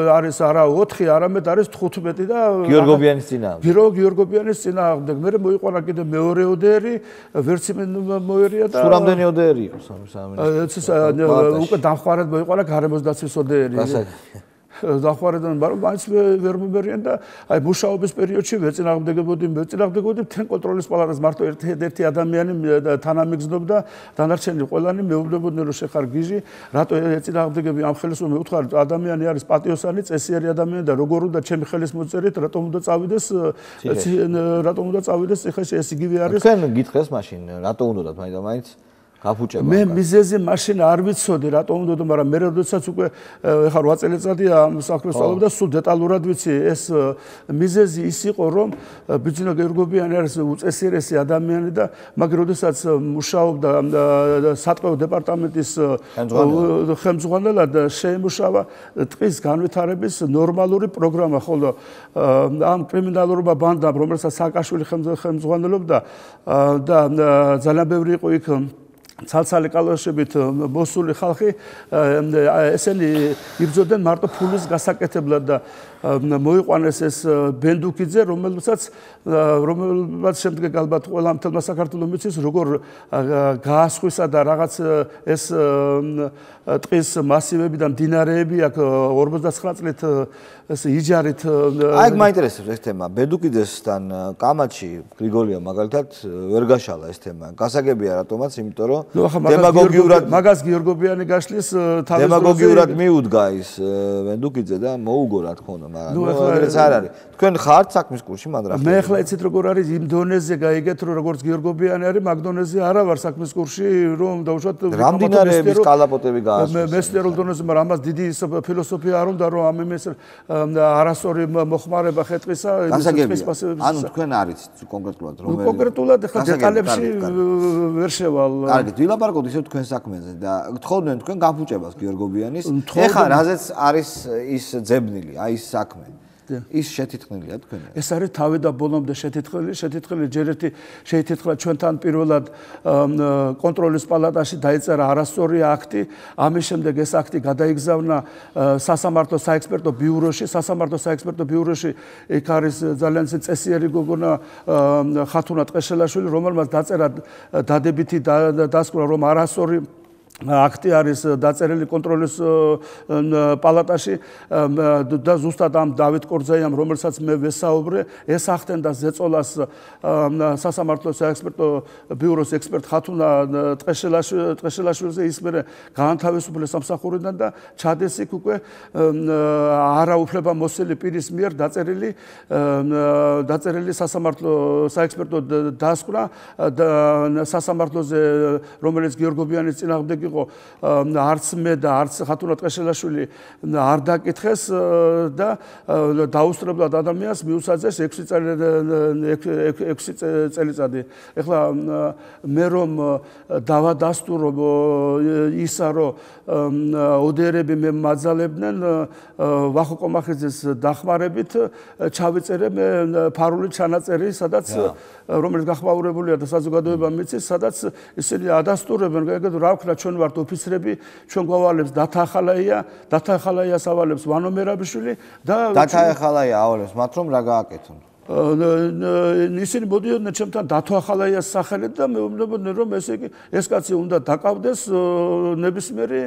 არის არა 4, არამედ არის 15 და გიორგობიანის წინააღმდეგ. გიორგობიანის წინააღმდეგ. მე მოიყვანა კიდე მეორე ODR-ი, ვერც მოერია და სურამდენი ODR-ი იყო სამი. უკვე დამხმარად მოიყვანა გარემოს დაცვის ODR-ი. დამხმარებთან, მაგრამ მაინც ვერ მომერიან და აი მუშაობის პერიოდში ვეწინააღმდეგებოდი თენ კონტროლის პალატას მარტო ერთი ადამიანი თანამიგზნობდა, დანარჩენი ყველანი მეუბნებოდნენ, რომ შეხარ გიჟი, რატო ეწინააღმდეგები ამ ხელისუფლებას მე ვუთხარ, ადამიანი არის პატიოსანი, წესიერი ადამიანი და როგორ უნდა ჩემი ხელის მოწერით, რატომ უნდა წავიდეს, ეხლა ეს იგივე არის. თქვენ გითხრეს მაშინ, რატო უნდათ მაინც გაფუჭება. მე მიზეზი მაშინ არ ვიცოდი, რატომ უნდა, მაგრამ მე როდესაც უკვე ეხლა 8 წელიწადია ამ საქმეს ვსწავლობ და სულ დეტალურად ვიცი, ეს მიზეზი ის იყო, რომ ბიძინა გიორგობიანი არის უწესრიესი ადამიანი და მაგრამ როდესაც მუშაობდა სატყეო დეპარტამენტის ხელმძღვანელად, შეიმუშავა ტყის განვითარების ნორმალური პროგრამა, ხოლო ამ კრიმინალურობა ბანდამ, რომელსაც სააკაშვილი ხელმძღვანელობდა და ძალიან ბევრი იყო იქ ცალცალი კალაშებით მოსული ხალხი, ესენი იბრძოდნენ მარტო ფულის გასაკეთებლად და მოიყვანეს ეს ბენდუკიძე, რომელსაც შემდეგ ალბათ ყველა მთელმა საქართველოს მიცის, როგორ გაასხვისა და რაღაც ეს ტყის მასივები და მდინარეები აქ 59 წლით ეს იჯარით. აი მაინტერესებს ეს თემა. ბენდუკიძესთან კამათში გრიგოლია მაგალითად ვერ გაშალა ეს თემა. გასაგებია რატომაც, იმიტომ რომ დემაგოგიურად მაგას გიორგობიანი გაშლის თავის დროზე დემაგოგიურად მიუდგა ის ბენდუკიძე და მოუგო რა თქმა უნდა. მაგრამ ეს არ არის. თქვენ ხართ საქმის კურსში მაგრამ მე ახლა იცით როგორ არის იმ დონეზე გაიგეთ რომ როგორც გიორგობიანი არის მაგ დონეზე არა ვარ საქმის კურსში რომ დაუშვათ რამდენადების კალაპოტები გაასწრებს მესტერულ დონეზე მაგრამ ამას დიდი ფილოსოფია არ უნდა რომ ამ იმეს არასწორი მოხმარება ხეთყისა ანუ თქვენ არიცით კონკრეტულად რომ კონკრეტულად ახლა დეტალებში ვერ შევალ კარგი ვილაპარაკოთ ისევ თქვენ საქმეზე და გთხოვდნენ თქვენ გაფუჭებას გიორგობიანის ეხლა რაზეც არის ის ძებნილი აი ის საქმე ის შეთითქმელია თქვენ ეს არის თავი და ბოლომდე შეთითქმელი ჯერ ერთი შეითითხა ჩვენთან პირველად კონტროლის პალატაში დაიწერა არასწორი აქტი ამის შემდეგ ეს აქტი გადაიგზავნა სასამართლო საექსპერტო ბიუროში იქ არის ძალიან წესიერი გოგონა ხათუნა ტყეშელაშვილი რომელმაც დაწერა დადებითი დასკვნა რომ არასწორი აქტი არის დაწერილი კონტროლის პალატაში და ზუსტად ამ დავით კორძაიამ რომელსაც მე ვესაუბრე ეს ახდენდა ზეწოლას სასამართლო საექსპერტო ბიუროს ექსპერტ ხათუნა ტყეშელაშვილზე ის მერე გაანთავისუფლეს სამსახურიდან და ჩადეს იქ უკვე არაუფლებამოსილი პირის მიერ დაწერილი სასამართლო საექსპერტო დასკვნა სასამართლოზე რომელიც გიორგობიანის წინააღმდეგ იყო არც მე და არც ხათუნა ტყეშელაშვილი არ დაკითხეს და დაუსწრებლად ადამიანს მიუსაძეს 6 წელიწადი. ეხლა მე რომ დავადასტურო ისა რომ ოდერები მე მაძალებდნენ ვახო კომახიძის დახმარებით ჩავიწერე მე ფარული ჩანაწერი სადაც რომელიც გახმაურებულია და საზოგადოებამ მიცის სადაც ისინი ადასტურებენ რა ვქნა ჩვენ ვართ ოფიცრები ჩვენ გვავალებს დათახალაიას ავალებს ვანო მერაბიშვილი და დათახალაია ავალებს მათ რომ რა გააკეთონ ისინი მოდიოდნენ ჩემთან დათახალაიას სახელით და მე ვუმდებოდი რომ ეს კაცი უნდა დაკავდეს ნებისმიერი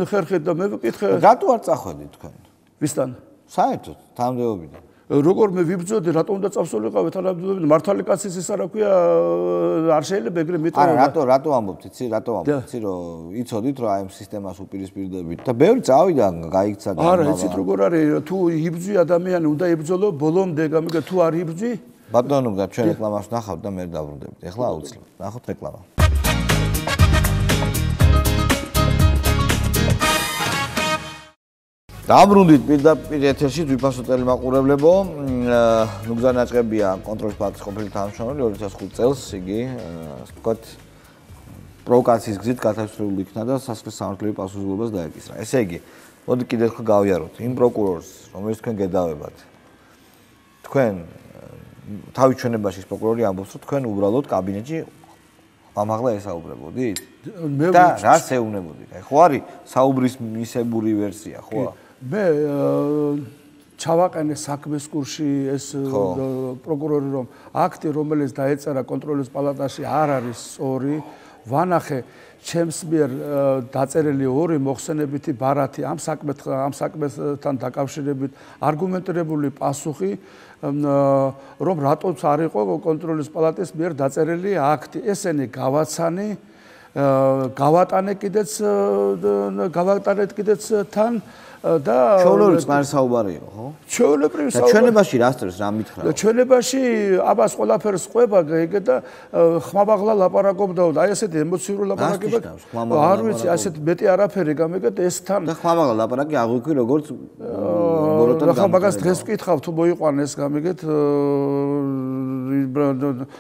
ხერხით და მე ვკითხე რატო არ წახვედით თქვენ ვისთან საერთოდ თანამდებობიდან როგორ მე ვიბრძოდი რატომ უნდა წავსულიყავი თანამდებობიდან მართალი კაცის ის არა ქვია არ შეიძლება ეგრე მეტყვი არა რატო ამბობთ იცი რომ იცოდით რომ აი ამ სისტემას უპირისპირდებით და ბევრი წავიდა გაიქცა არა იცით როგორ არის თუ იბრძვი ადამიანი უნდა იბრძოლო ბოლომდე გამიგე თუ არ იბრძვი ბატონო და ჩვენ რეკლამას ნახავთ და მე დავბრუნდებით ეხლა აუცილებლად ნახოთ რეკლამა დაბრუნდით პირდაპირ ეთერში ძვირფასო ტელემაყურებლებო ნუგზარ ნაჭყებია კონტროლის პალატის ყოფილი თანამშრომელი 2005 წელს იგი ასე ვთქვათ პროვოკაციის გზით გათავისუფლებული იქნა და სასქესო სამართლიანი პასუხისმგებლობას დაეკისრა ესე იგი მოდი კიდევ ერთხელ გავიაროთ იმ პროკურორს რომელიც თქვენ გედავებათ თქვენ თავის ჩვენებაში ის პროკურორი ამბობს რომ თქვენ უბრალოდ კაბინეტში ამაღლა ესაუბრებოდით და რას ეუბნებოდით აი ხო არის საუბრის მისებური ვერსია ხო მე ჩავაყენე საქმის კურსში ეს პროკურორი რომ აქტი რომელიც დაეწერა კონტროლის პალატაში არ არის სწორი ვანახე ჩემს მიერ დაწერილი ორი მოხსენებითი ბარათი ამ საქმესთან დაკავშირებით არგუმენტირებული პასუხი რომ რატოც არ იყო კონტროლის პალატის მიერ დაწერილი აქტი ესენი გავაცანი გავატანეთ კიდეც თან და ჩვეულებრივ წყარი საუბარია ხო? ჩვეულებრივ საუბარია. ჩვენებაში რა სტრეს რა მითხრა? ჩვენებაში აბას ყველაფერს ყვება ეგ და ხმაბაღლა ლაპარაკობდაო და აი ესეთი ემოციური ლაპარაკება არ ვიცი ასეთ მეტი არაფერი გამიგე და ეს თან და ხმაბაღლა ლაპარაკი აღვიქვი როგორც ბოროტად და მაგას დღეს ვკითხავ თუ მოიყვანეს გამიგეთ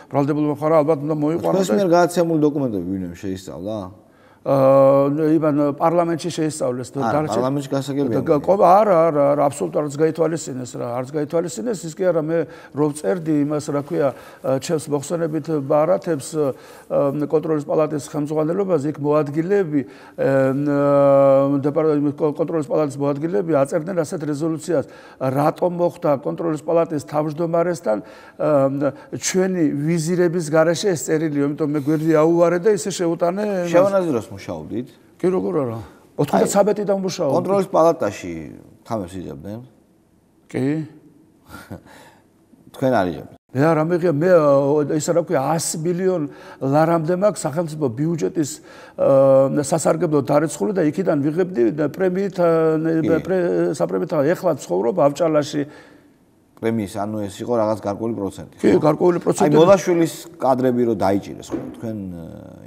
ბრალდებულმა ხარა ალბათ უნდა მოიყვანოს ეს მიერ გადაცემული დოკუმენტები ვინმე შეისწავლა? იბან პარლამენტში შეისწავლეს და პარლამენტში გასაგებია. არა, აბსოლუტურად არც გაითვალისწინეს რა, არც გაითვალისწინეს, ის კი არა მე რო წერდი იმას, რა ქვია, ჩემს მოხსენებით ბარათებს კონტროლის პალატის ხელმძღვანელობაზე იქ მოადგილეები კონტროლის პალატის მოადგილეები აწერდნენ ასეთ რეზოლუციას, რატომ მოხდა კონტროლის პალატის თავმჯდომარესთან ჩვენი ვიზირების გარეშე ეს წერილი, იმიტომ მე გვერდი აუვარე და ისე შეუტანე შევანაზიროს მუშაობდით? კი როგორ არა? 93-დან მუშაობ. კონტროლის პალატაში თამებს იღებდნენ? კი. თქვენ არ იღებთ. მე არ ამეღია მე ისე რა ქვია 100 მილიონ ლარამდე მაქვს სახელმწიფო ბიუჯეტის სასარგებლო დარიცხული და იქიდან ვიღებდი პრემიით საპრემიით ეხლა ცხოვრობ ავჭალაში პრემიის ანუ ეს იყო რაღაც გარკვეული პროცენტი. კი, გარკვეული პროცენტი. აი მოლაშვილის კადრები რო დაიჭირეს ხო თქვენ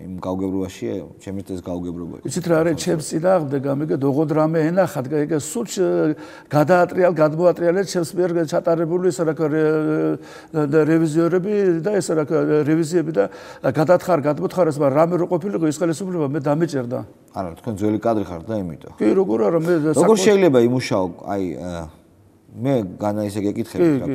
იმ გაუგებრობაში ჩემით ეს გაუგებრობა იყო. იცით რა არის ჩემს წინააღმდეგ გამიგეთ ოღონდ რამე ენახათ ეგ სულ გადმოატრიალეთ ჩემს მიერ ჩატარებული ისე რა რევიზიორები და ესე რა რევიზიები და გადმოთხარეს მაგრამ რამე რო ყოფილიყო ის ხელისუფლება მე დამეჭერდა. არა თქვენ ძველი კადრი ხართ და იმიტომ. კი როგორ არა მე როგორ შეიძლება იმუშაო აი მე განა ისე გეკითხებით რა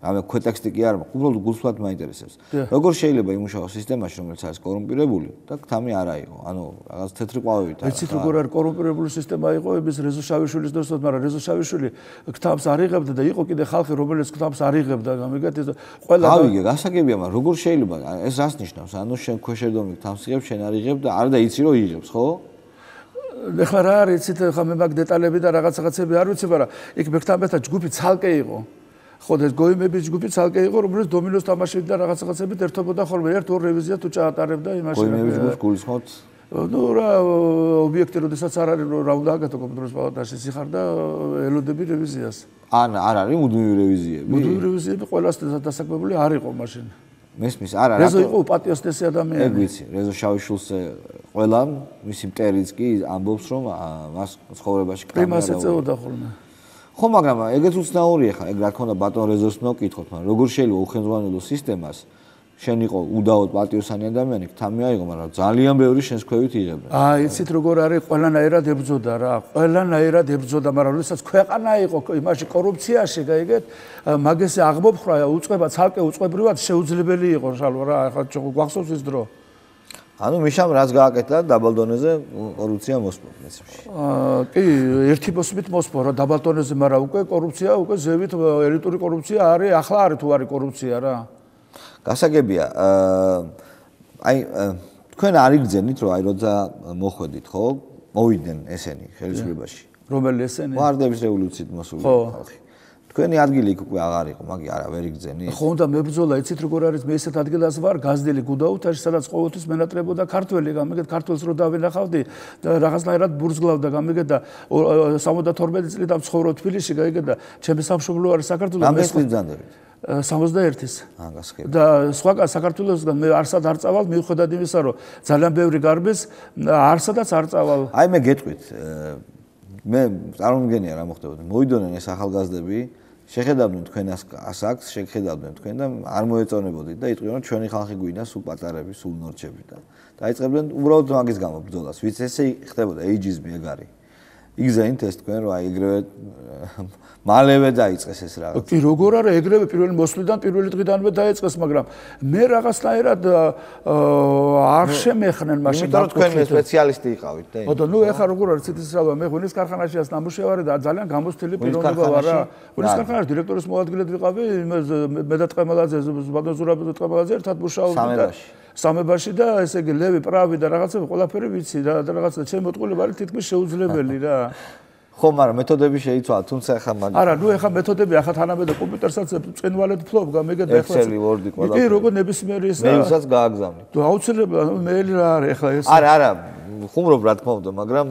რამე ქვეტექსტი კი არ მაქვს უბრალოდ გულსვათ მაინტერესებს როგორ შეიძლება იმუშაოს სისტემაში რომელიც არის კორუმპირებული და თამი არა იყო ანუ რაღაც თეთრი ყვავებით არა იცით როგორ არის კორუმპირებული სისტემა იყო იმის რეზო შავიშვილის დროს მაგრამ რეზო შავიშვილი ქთამს არ იღებდა და იყო კიდე ხალხი რომელიც ქთამს არ იღებდა გამიგეთ ეს ყველა ავიგე გასაგებია მაგრამ როგორ შეიძლება ეს რას ნიშნავს ანუ შენ ქვეშევრდომი ქთამს იღებ შენ არ იღებ და არ და იცი რომ იღებს ხო ეხლა რა არის იცით ხა მე მაგ დეტალები და რაღაცები არ ვიცი მაგრამ იქ მეკთამბეთა ჯგუფი ცალკე იყო ხო და გოიმების ჯგუფი ცალკე იყო რომელიც დომინოს თამაშით და რაღაცებით ერთობოდა ხოლმე ერთ-ორ რევიზიას თუ ჩაატარებდა იმაში გოიმების ჯგუფს გულისხმობთ ნუ რა ობიექტი როდესაც არ არის რა უნდა აკეთო კონტროლის პალატაში სიხარ და ელოდები რევიზიას არ არის მუდმივი რევიზიები მუდმივი რევიზიები ყველას დასაქმებული არ იყო მაშინ მესმის არა რეზო იყო პატიოსტესი ადამიანი ეგ ვიცი რეზო შავიშვილს ყველა მისი მტერიც კი ამბობს რომ მას ცხოვრებაში პრიმას ეწეოდა ხოლმე ხო მაგრამ ეგეც უცნაურია ხა ეგ რა თქმა უნდა ბატონ რეზოს უნდა ვკითხოთ მაგრამ როგორ შეიძლება უხელმძღვანელო სისტემას შენ იყო უდაოდ პატიოსანი ადამიანი თამი აიღო მაგრამ ძალიან ბევრი შენს ქვევით იღებდა აი იცით როგორ არის ყველანაირად ებრძოდა რა ყველანაირად ებრძოდა მაგრამ როდესაც ქვეყანა იყო იმაში კორუფციაში გაიგეთ მაგესე აღმოფხრა უწყება ცალკე უწყებრივად შეუძლებელი იყო შალვა რა ახლა გვახსოვს ის დრო ანუ მიშამ რაც გააკეთა დაბალ დონეზე კორუფცია მოსპო პრინციპში კი ერთი მოსმით მოსპო რა დაბალ დონეზე მაგრამ უკვე კორუფცია უკვე ზევით ელიტური კორუფცია არის ახლა არის თუ არის კორუფცია რა გასაგებია აი თქვენ არ იგრძენით რომ აი როცა მოხვედით ხო მოვიდნენ ესენი ხელისუფლებაში რომელი ესენი ვარდების რევოლუციით მოსული ხალხი თქვენი ადგილი იქ უკვე აღარ იყო მაგი არა ვერ იგრძენით ხო უნდა მებრძოლა იცით როგორ არის მე ესეთ ადგილას ვარ გაზდილი გუდაუთაში სადაც ყოველთვის მენატრებოდა ქართველი გამიგეთ ქართველს რო დავინახავდი და რაღაცნაირად ბურზგლავდა გამიგეთ და 72 წლიდან ვცხოვრობ თბილისში გაიგეთ და ჩემი სამშობლო არის საქართველო მე ხიზანდებით 61-ის. და სხვაგან საქართველოსგან მე არსად არ წავალ მიუხედავად იმისა რომ ძალიან ბევრი გარბის არსადაც არ წავალ. აი მე გეტყვით მე წარმომგენია რა მოხდებოდა. მოვიდოდნენ ეს ახალგაზრდები, შეხედავდნენ თქვენ ასაკს, შეხედავდნენ თქვენ და არ მოეწონებოდით და იტყვიან რომ ჩვენი ხალხი გვინდა სულ პატარები, სულ ნორჩები და დაიწყებდნენ უბრალოდ მაგის გამო ბრძოლას. ვიც ესე ხდებოდა ეიჯიზმი ეგ არის. იგზაინთ ეს თქვენ რომ აი ეგრევე მალევე დაიწყეს ეს რაღაც. კი როგორ არა ეგრევე პირველი მოსვლიდან პირველი დღიდანვე დაიწყეს, მაგრამ მე რაღაცნაირად არ შემეხნენ მაშინ. იმიტომ რომ თქვენ სპეციალისტი იყავით და. ოდო ნუ ეხა როგორ არის ციტისრალვა მე ღვინის ქარხანაშიაც ნამუშევარი და ძალიან გამოსთილი პიროვნება ვარ რა. ღვინის ქარხანაში დირექტორის მოადგილედ ვიყავი მე და ტყემალაძე ბატონ ზურაბ ტყემალაძე ერთად მუშაობდით და სამებაში და ესე იგი ლევი პრავი და რაღაცები ყველაფერი ვიცი და რაღაცა ჩემი მოტყუილება არის თითქმის შეუძლებელი რა. ხო, მაგრამ მეთოდები შეიცვალა, თუმცა ახლა მაგ არა, ნუ ახლა მეთოდები ახლა თანამედროვე კომპიუტერსაც წინვალედ ფლობ, გამიგეთ ახლა Excel-ი, Word-ი ყველაფერი. კი, როგორ ნებისმიერი ისა. მეილსაც გააგზავნით. თუ აუცილებლად მეილი რა არის ახლა ეს. არა, ხუმრობ რა თქმა უნდა, მაგრამ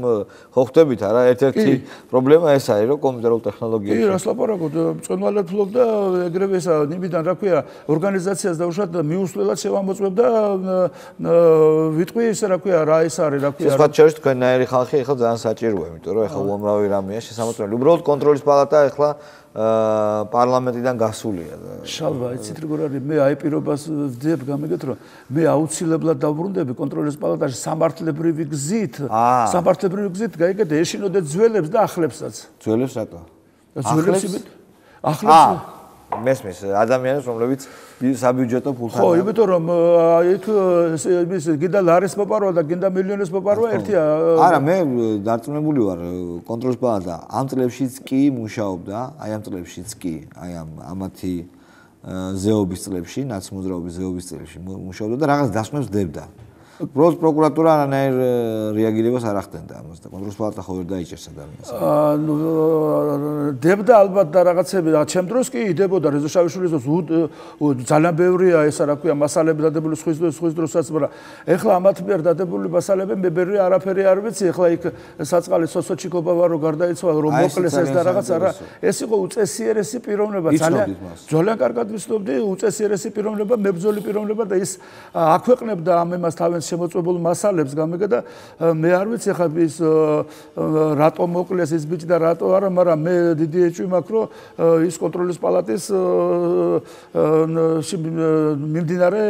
ხო ხვდებით არა, ერთ-ერთი პრობლემა ეს არის, რომ კომპიუტერულ ტექნოლოგიებში. კი, რას ლაპარაკობ, წინვალედ ფლობ და ეგრევე ესა ნიმიდან რა ქვია, ორგანიზაციას დაუშვათ მიუსვლელად შევამოწმებ და ვიტყვი ესე რა ქვია, რა ეს არის, რა ქვია. სხვა შორის თქვენნაირი ხალხი ახლა ძალიან საჭიროა, იმიტომ რომ ახლა უამრავი რამეა შესამოწმებელი. უბრალოდ კონტროლის პალატა ახლა პარლამენტიდან გასულია და შალვა, იცით როგორ არის, მე აი პირობას ვძებ, გამიგეთ რომ მე აუცილებლად დავბრუნდები კონტროლის პალატაში სამართლებრივი გზით, გაიგეთ ეშინოდეთ ძველებს და ახლებსაც. ძველებს რატო? ახლებს მესმის ადამიანებს, რომლებიც საბიუჯეტო ფულთან. ხო, იმიტომ რომ იქ ის გინდა ლარის მოპარვა და გინდა მილიონის მოპარვა ერთია. არა, მე დარწმუნებული ვარ კონტროლის პალატა ამ წლებშიც კი მუშაობდა, აი ამ წლებშიც კი, აი ამათი ზეობის წლებში, ნაცმოძრაობის ზეობის წლებში მუშაობდა და რაღაც დასკვნებს დებდა. უბრალოდ პროკურატურა არანაირ რეაგირებას არ ახდენდა ამას და კონტროლის პალატა ხო ვერ დაიჭერს ადამიანს. დებდა ალბათ და რაღაცები, ჩემ დროს კი იდებოდა რეზო შავიშვილის დროს ძალიან ბევრია ესა რა ქვია მასალები დადებული სხვის დროსაც, მაგრამ ეხლა ამათ მიერ დადებული მასალები მე ბევრი არაფერი არ ვიცი, ეხლა იქ საწყალი სოცოჩიკობა ვარო გარდაიცვალა რომ მოკლეს ეს და რაღაც არა, ეს იყო უწესიერესი პიროვნება, ძალიან კარგად ვიცნობდი უწესიერესი პიროვნება, მებრძოლი პიროვნება და ის აქვეყნებდა ამ იმას თავის შემოწმებულ მასალებს გამიგე და მე არ ვიცი ხა ის რატო მოკლეს ის ბიჭი და რატო არა, მაგრამ მე დიდი ეჭვი მაქვს რომ ის კონტროლის პალატის მიმდინარე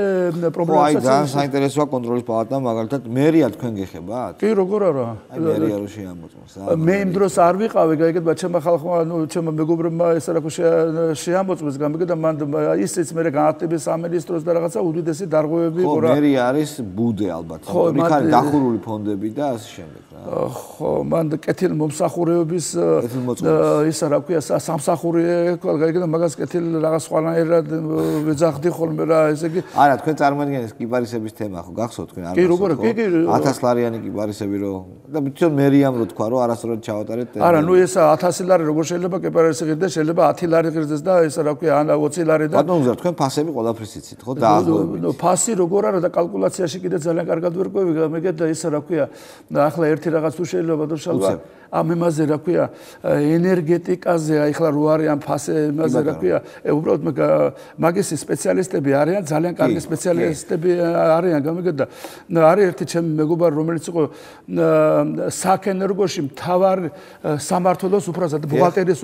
პრობლემას აი ძალიან საინტერესოა კონტროლის პალატა მაგალითად მერია თქვენ გეხებათ? კი როგორ არა? აი მერია რო შეამოწმოს. მე იმ დროს არ ვიყავი, გაიგეთ, ჩემმა ხალხმა, ჩემმა მეგობრებმა ესა რა შეამოწმეს გამიგე და მან ისიც მე განათლების სამინისტროს და რაღაცა უდიდესი დარღვევები იყო რა. ხო, მერია არის ბუდე ალბათ. იქ არის დახურული ფონდები და ასე შემდეგ რა. ხო, მან კეთილ მომსახურეობის ისა რა ქვია სამსახური ეკვა, გაიგეთ, მაგას კეთილ რაღაც სხვანაირად ვეძახდი ხოლმე რა, ესე იგი. არა, თქვენ წარმოადგენთ კიპარისების თემა ხო, გახსოვთ თქვენ არ გახსოვთ? კი, როგორ, კი, 1000 ლარიანი კიპარისები რო და თვითონ მერიამ რო თქვა რომ არასდროს ჩავატარეთ. არა, ნუ ეს 1000 ლარი როგორ შეიძლება კიპარისი ღირდეს, შეიძლება 10 ლარი ღირდეს და ესა რა ქვია 20 ლარი და ბატონო გზა თქვენ ფასები ყველაფრის იცით ხო დაახლოებით. ფასი როგორ არა და კალკულაციაში კიდე ძალიან კარგად ვერ ყვევი, გამიგეთ და ესა რა ქვია, ახლა ერთი რაღაც თუ შეიძლება და შალვა ამ იმაზე რა ქვია ენერგეტიკაზე აი ხლა რო არის ამ ფასე იმაზე რა ქვია უბრალოდ მაგის სპეციალისტები არიან ძალიან კარგი სპეციალისტები არიან გამიგეთ და არის ერთი ჩემი მეგობარი რომელიც იყო საქენერგოში მთავარ სამმართველოს უფროსად ბუღალტერიის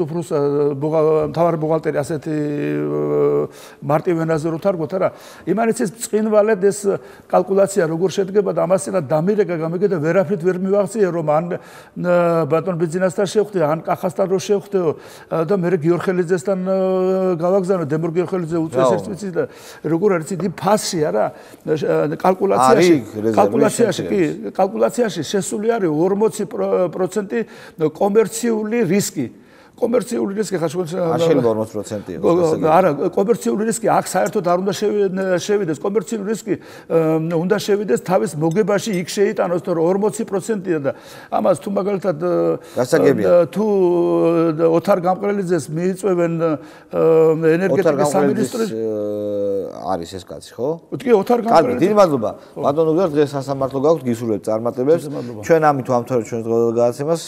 მთავარი ბუღალტერი ასეთი მარტივ ენაზე რო თარგმნოთ არა იმანიცის წინვალედ ეს კალკულაცია როგორ შედგება და ამასინა დამირეკა გამიგეთ და ვერაფრით ვერ მივახციე რომ ან ბატონ ბიძინასთან შევხვდე, ან კახასთან რო შევხვდეო და მე გიორხელიძესთან გავაგზავნე, დემურ გიორხელიძე უწეს ერთ ვიცი და როგორ არის იცი ფასი არა კალკულაციაში შესული არის 40% კომერციული რისკი. კომერციული რისკი ხა შენ 40% იყო. არა, კომერციული რისკი აქ საერთოდ არ უნდა შევიდეს. კომერციული რისკი უნდა შევიდეს თავის მოგებაში იქ შეიტანოს, თორემ 40%-ია და ამას თუ მაგალითად თუ ოთარ გამყრელიძეს მიიწვევენ ენერგეტიკის სამინისტრის არის ეს კაცი, ხო? კი, ოთარ გამყრელიძე. კარგი, დიდი მადლობა. ბატონო, დღეს სასამართლო გაქვთ, გისურვებთ წარმატებებს. ჩვენ ამით ვამთავრებთ ჩვენს გადაცემას.